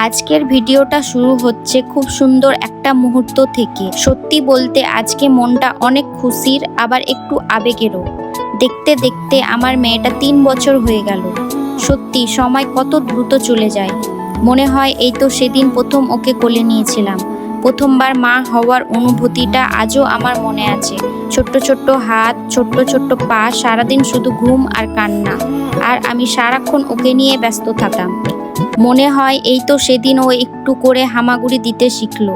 আজকের ভিডিওটা শুরু হচ্ছে খুব সুন্দর একটা মুহূর্ত থেকে। সত্যি বলতে আজকে মনটা অনেক খুশির, আবার একটু আবেগেরও। দেখতে দেখতে আমার মেয়েটা 3 বছর হয়ে গেল। সত্যি সময় কত দ্রুত চলে যায়। মনে হয় এই তো সেদিন প্রথম ওকে কোলে নিয়েছিলাম। প্রথমবার মা হওয়ার অনুভূতিটা আজও আমার মনে আছে। ছোট্ট ছোট্ট হাত, ছোট্ট ছোট্ট পা, সারাদিন শুধু ঘুম আর কান্না, আর আমি সারাক্ষণ ওকে নিয়ে ব্যস্ত থাকতাম। মনে হয় এই তো সেদিন ও একটু করে হামাগুড়ি দিতে শিখলো,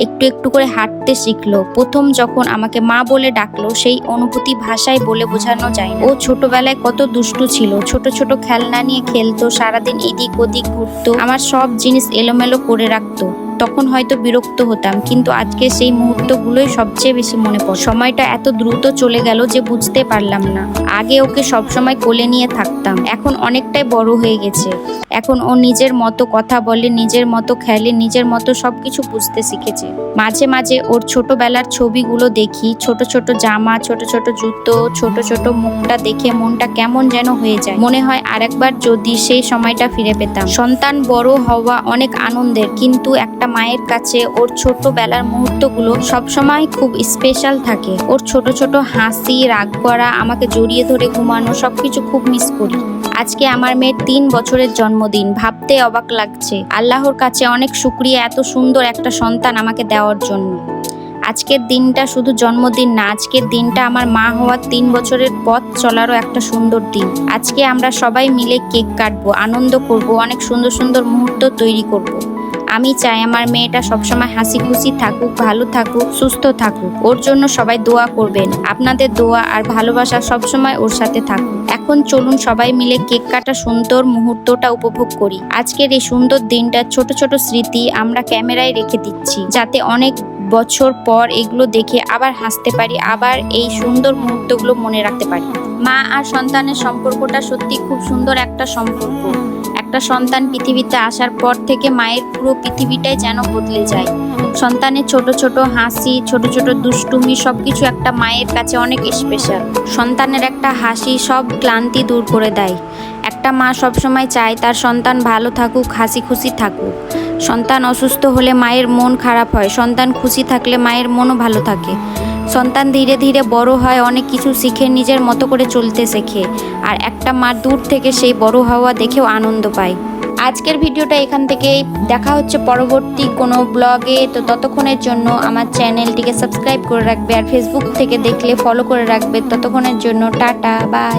একটু একটু করে হাঁটতে শিখলো। প্রথম যখন আমাকে মা বলে ডাকলো, সেই অনুভূতি ভাষায় বলে বোঝানো যায় না। ও ছোটবেলায় কত দুষ্টু ছিল, ছোট ছোট খেলনা নিয়ে খেলতো, সারাদিন এদিক ওদিক ঘুরতো, আমার সব জিনিস এলোমেলো করে রাখতো। তখন হয়তো বিরক্ত হতাম, কিন্তু আজকে সেই মুহূর্তগুলোই সবচেয়ে বেশি মনে পড়ে। সময়টা এত দ্রুত চলে গেল যে বুঝতে পারলাম না। আগে ওকে সবসময় কোলে নিয়ে থাকতাম, এখন অনেকটাই বড় হয়ে গেছে। এখন ও নিজের মতো কথা বলে, নিজের মতো খেলে, নিজের মতো সবকিছু বুঝতে শিখেছে। মাঝে মাঝে ওর ছোটবেলার ছবিগুলো দেখি, ছোট ছোট জামা, ছোট ছোট জুতো, ছোট ছোট মুখটা দেখে মনটা কেমন যেন হয়ে যায়। মনে হয় আরেকবার যদি সেই সময়টা ফিরে পেতাম। সন্তান বড় হওয়া অনেক আনন্দের, কিন্তু একটা মায়ের কাছে ওর ছোটবেলার মুহূর্তগুলো সবসময় খুব স্পেশাল থাকে। ওর ছোট ছোট হাসি, রাগ করা, আমাকে জড়িয়ে ধরে ঘুমানো, সবকিছু খুব মিস করি। আজকে আমার মেয়ের 3 বছরের জন্মদিন, ভাবতে অবাক লাগছে। আল্লাহর কাছে অনেক শুকরিয়া এত সুন্দর একটা সন্তান আমাকে দেওয়ার জন্য। আজকের দিনটা শুধু জন্মদিন না, আজকের দিনটা আমার মা হওয়ার 3 বছরের পথ চলারও একটা সুন্দর দিন। আজকে আমরা সবাই মিলে কেক কাটবো, আনন্দ করব, অনেক সুন্দর সুন্দর মুহূর্ত তৈরি করব। আমি চাই আমার মেয়েটা সবসময় হাসি খুশি থাকুক, ভালো থাকুক, সুস্থ থাকুক। ওর জন্য সবাই দোয়া করবেন। আপনাদের দোয়া আর ভালোবাসা সবসময় ওর সাথে থাকুক। এখন চলুন সবাই মিলে কেক কাটা সুন্দর মুহূর্তটা উপভোগ করি। আজকের এই সুন্দর দিনটা ছোট ছোট স্মৃতি আমরা ক্যামেরায় রেখে দিচ্ছি, যাতে অনেক বছর পর এগুলো দেখে আবার হাসতে পারি, আবার এই সুন্দর মুহূর্তগুলো মনে রাখতে পারি। মা আর সন্তানের সম্পর্কটা সত্যি খুব সুন্দর একটা সম্পর্ক। একটা সন্তান পৃথিবীতে আসার পর থেকে মায়ের পুরো পৃথিবীটাই যেন বদলে যায়। সন্তানের ছোট ছোট হাসি, ছোট ছোট দুষ্টুমি, সবকিছু একটা মায়ের কাছে অনেক স্পেশাল। সন্তানের একটা হাসি সব ক্লান্তি দূর করে দেয়। একটা মা সবসময় চায় তার সন্তান ভালো থাকুক, হাসি খুশি থাকুক। সন্তান অসুস্থ হলে মায়ের মন খারাপ হয়, সন্তান খুশি থাকলে মায়ের মনও ভালো থাকে। সন্তান ধীরে ধীরে বড় হয়, অনেক কিছু শিখে নিজের মতো করে চলতে শেখে, আর একটা মা দূর থেকে সেই বড় হওয়া দেখেও আনন্দ পায়। আজকের ভিডিওটা এখান থেকেই, দেখা হচ্ছে পরবর্তী কোনো ব্লগে। তো ততক্ষণের জন্য আমার চ্যানেলটিকে সাবস্ক্রাইব করে রাখবে, আর ফেসবুক থেকে দেখলে ফলো করে রাখবে। ততক্ষণের জন্য টাটা, বাই।